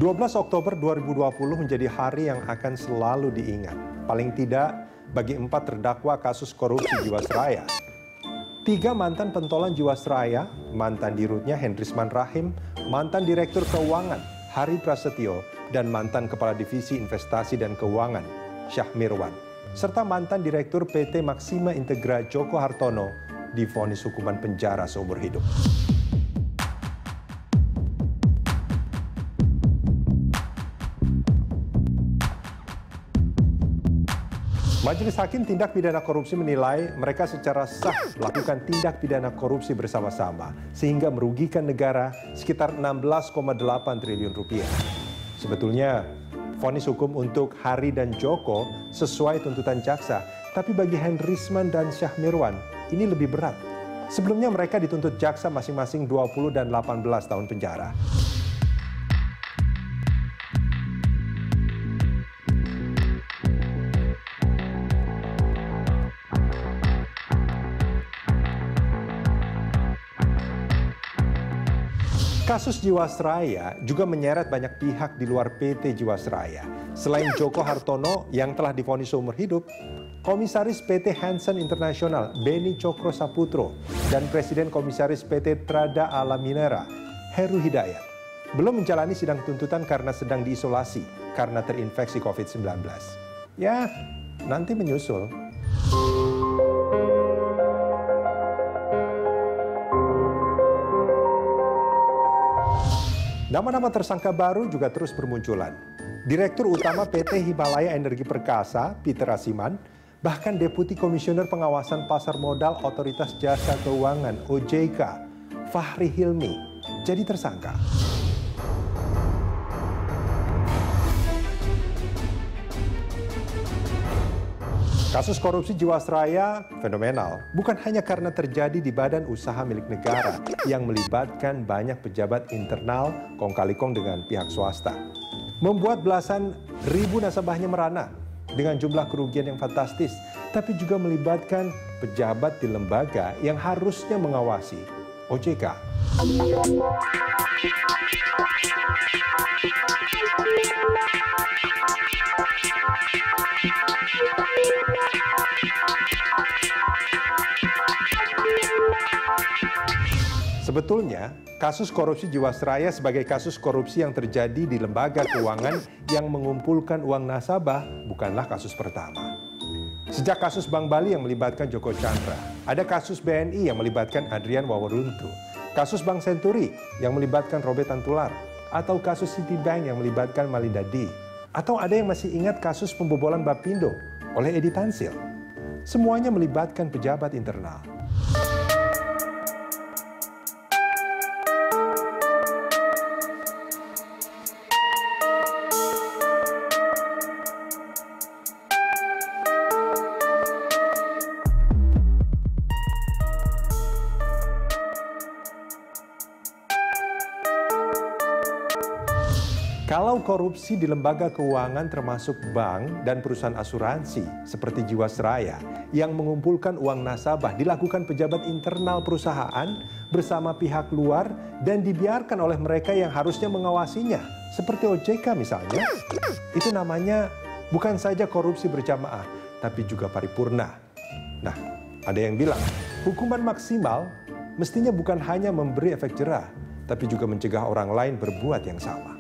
12 Oktober 2020 menjadi hari yang akan selalu diingat. Paling tidak bagi 4 terdakwa kasus korupsi Jiwasraya. 3 mantan pentolan Jiwasraya, mantan dirutnya Hendrisman Rahim, mantan Direktur Keuangan Hari Prasetyo, dan mantan Kepala Divisi Investasi dan Keuangan Syah Mirwan, serta mantan Direktur PT Maxima Integra Joko Hartono divonis hukuman penjara seumur hidup. Majelis Hakim Tindak Pidana Korupsi menilai mereka secara sah melakukan tindak pidana korupsi bersama-sama sehingga merugikan negara sekitar 16,8 triliun rupiah. Sebetulnya, vonis hukum untuk Hari dan Joko sesuai tuntutan jaksa, tapi bagi Hendrisman dan Syah Mirwan ini lebih berat. Sebelumnya mereka dituntut jaksa masing-masing 20 dan 18 tahun penjara. Kasus Jiwasraya juga menyeret banyak pihak di luar PT Jiwasraya. Selain Joko Hartono yang telah divonis seumur hidup, Komisaris PT Hansen International Beni Cokro Saputro dan Presiden Komisaris PT Trada Alam Minera Heru Hidayat belum menjalani sidang tuntutan karena sedang diisolasi karena terinfeksi COVID-19. Ya, nanti menyusul. Nama-nama tersangka baru juga terus bermunculan. Direktur Utama PT Himalaya Energi Perkasa, Peter Asiman, bahkan Deputi Komisioner Pengawasan Pasar Modal Otoritas Jasa Keuangan (OJK), Fahri Hilmi, jadi tersangka. Kasus korupsi Jiwasraya fenomenal, bukan hanya karena terjadi di badan usaha milik negara yang melibatkan banyak pejabat internal kong kali kong dengan pihak swasta. Membuat belasan ribu nasabahnya merana dengan jumlah kerugian yang fantastis, tapi juga melibatkan pejabat di lembaga yang harusnya mengawasi, OJK. Sebetulnya, kasus korupsi Jiwasraya sebagai kasus korupsi yang terjadi di lembaga keuangan yang mengumpulkan uang nasabah bukanlah kasus pertama. Sejak kasus Bank Bali yang melibatkan Joko Chandra, ada kasus BNI yang melibatkan Adrian Waworuntu, kasus Bank Senturi yang melibatkan Robert Tantular, atau kasus Citibank yang melibatkan Malinda D. Atau ada yang masih ingat kasus pembobolan Bappindo oleh Edi Tansil. Semuanya melibatkan pejabat internal. Kalau korupsi di lembaga keuangan termasuk bank dan perusahaan asuransi seperti Jiwasraya yang mengumpulkan uang nasabah dilakukan pejabat internal perusahaan bersama pihak luar dan dibiarkan oleh mereka yang harusnya mengawasinya, seperti OJK misalnya, itu namanya bukan saja korupsi berjamaah, tapi juga paripurna. Nah, ada yang bilang hukuman maksimal mestinya bukan hanya memberi efek jerah, tapi juga mencegah orang lain berbuat yang sama.